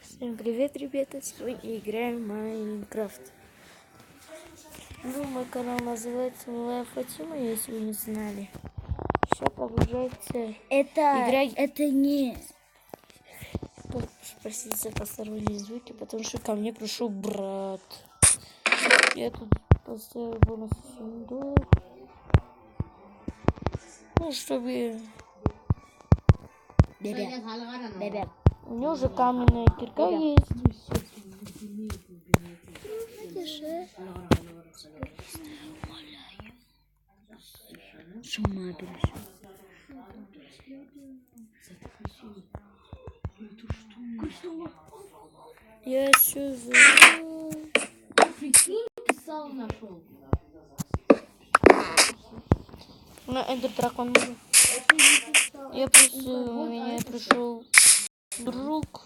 Всем привет, ребята! Сегодня играем в Майнкрафт. Мой канал называется Малая Фатима, если вы не знали. Все продолжается. Это не... Простите за посторонние звуки, потому что ко мне пришел брат. Я тут поставил бонусный сундук. Ну, чтобы... Бебе. У него уже каменная кирка есть. Я все забыл. На Эндер Дракон. Я просто... У меня пришел друг.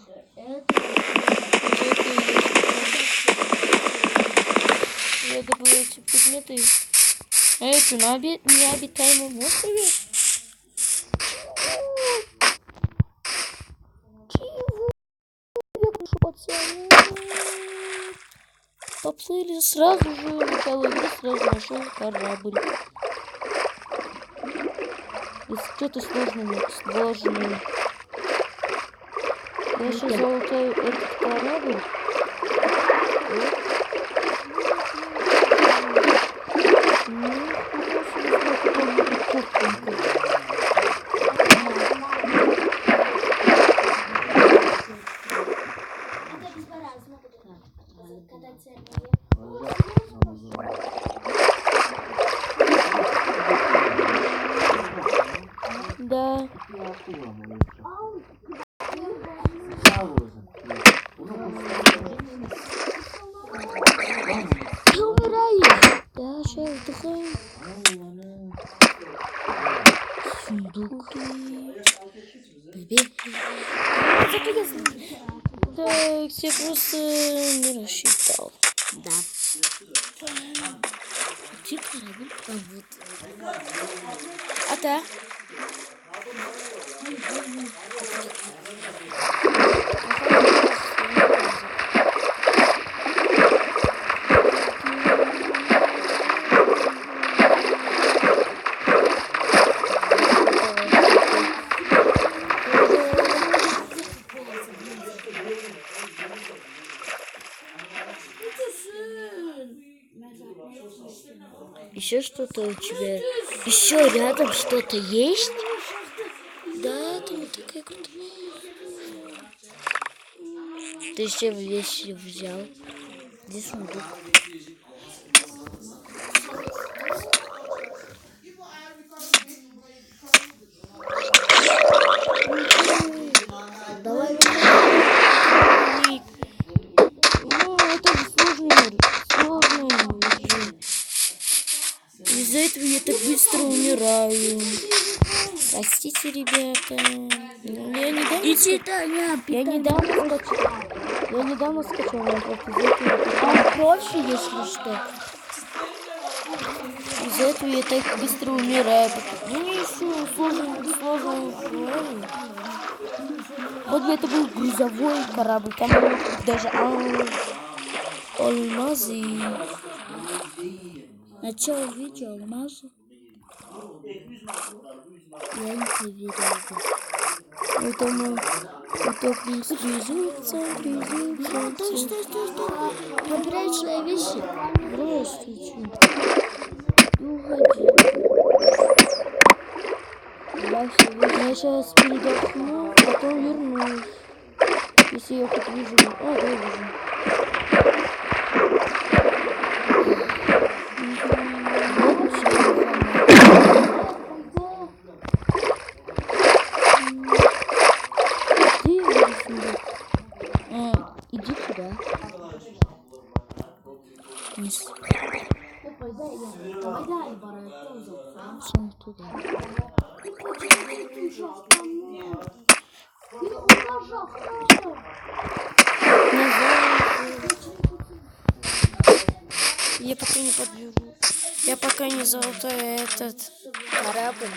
Я добыл эти предметы. Что, на необитаемом острове? Чего? Я прошу пацаны. Поплыли сразу же, начало игры сразу нашел корабль. Если кто-то сложный, сложный. Я сейчас залутаю этот корабль. Да. Я умираю. Да, сейчас вдыхаем. Сундук. Так, я просто не рассчитал. Да. А да? Еще что-то у тебя? Еще рядом что-то есть? Да, там такая крутая. Ты все вещи взял? Где сундук? Давай. Ну, это сложный режим. Из-за этого я так быстро умираю. Простите, ребята. Я недавно скачал Майнкрафт. Там проще, если что. Из-за этого я так быстро умираю. Ну, не еще сложно. Вот бы это был грузовой корабль. Там даже алмазы. Начало видео алмазы. Я не видел. Это мы призывается. Стой. Побирай свои вещи. Здравствуйте. Уходи. Я сейчас передохну, потом вернусь. Если я хоть выживу. Да, выживу. Иди сюда. Вниз. Сон туда. Назад. пока не подбегу. Я пока не золотой этот Корабль.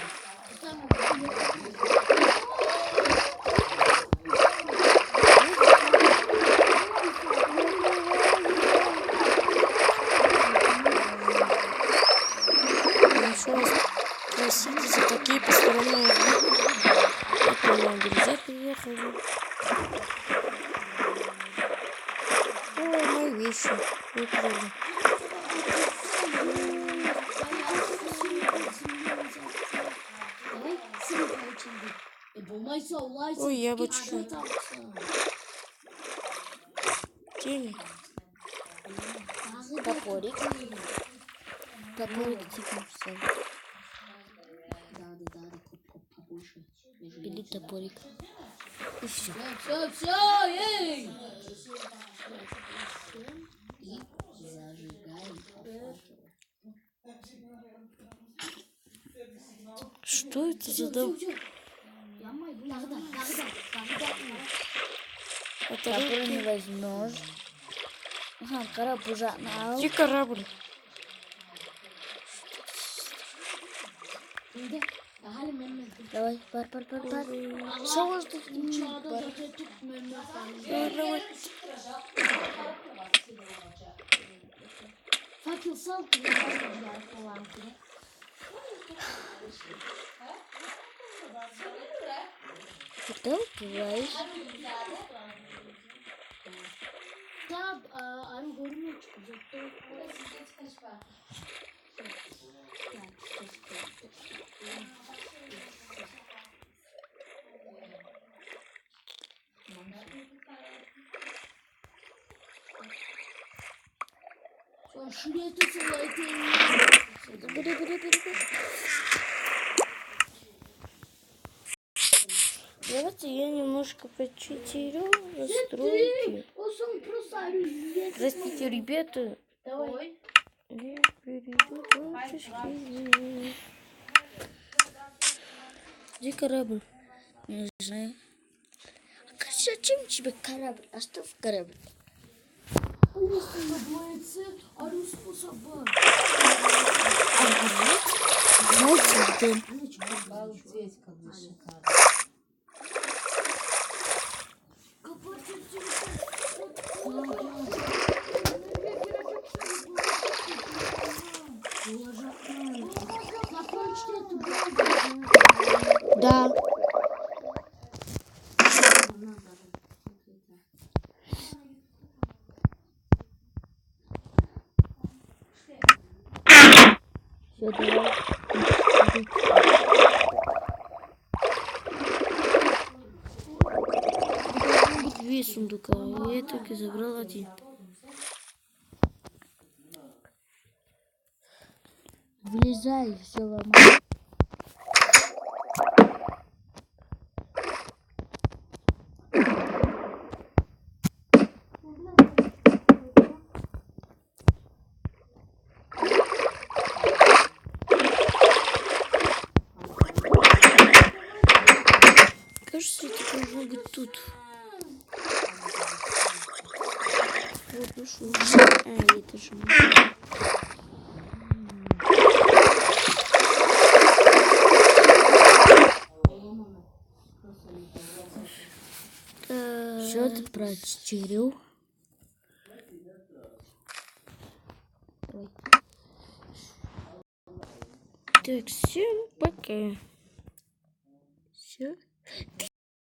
Еще раз простите за такие посторонние звуки. Это мои друзья приехали. О, мои вещи выпали. Ой, яблочко. Тени. Топорик. Топорик типа все. Бери топорик. И все. Все, эй! И зажигаем. Что это за дом? Это Топор не возьмешь. Ага, корабль уже. где корабль? Давай, пар. Что может тут? Давай. Факел сал, Когда упиваешь? да, ару горно зато. Şuraya tutun. Бери. Давайте я немножко почитерю настройки. Простите, ребята. Давай. Я перейду дальше. Где корабль? Не знаю. Зачем тебе корабль? Оставь корабль. Ару способа. Знаете, где? Обалдеть, как бы шикарно. Да. Все, давай. Должно быть 2 сундука. Я только забрал 1. Влезай, все ломай. Кажется, это должно быть тут. Вот, нашел. Это же. Все ты прочерил? Так, всем пока. Все.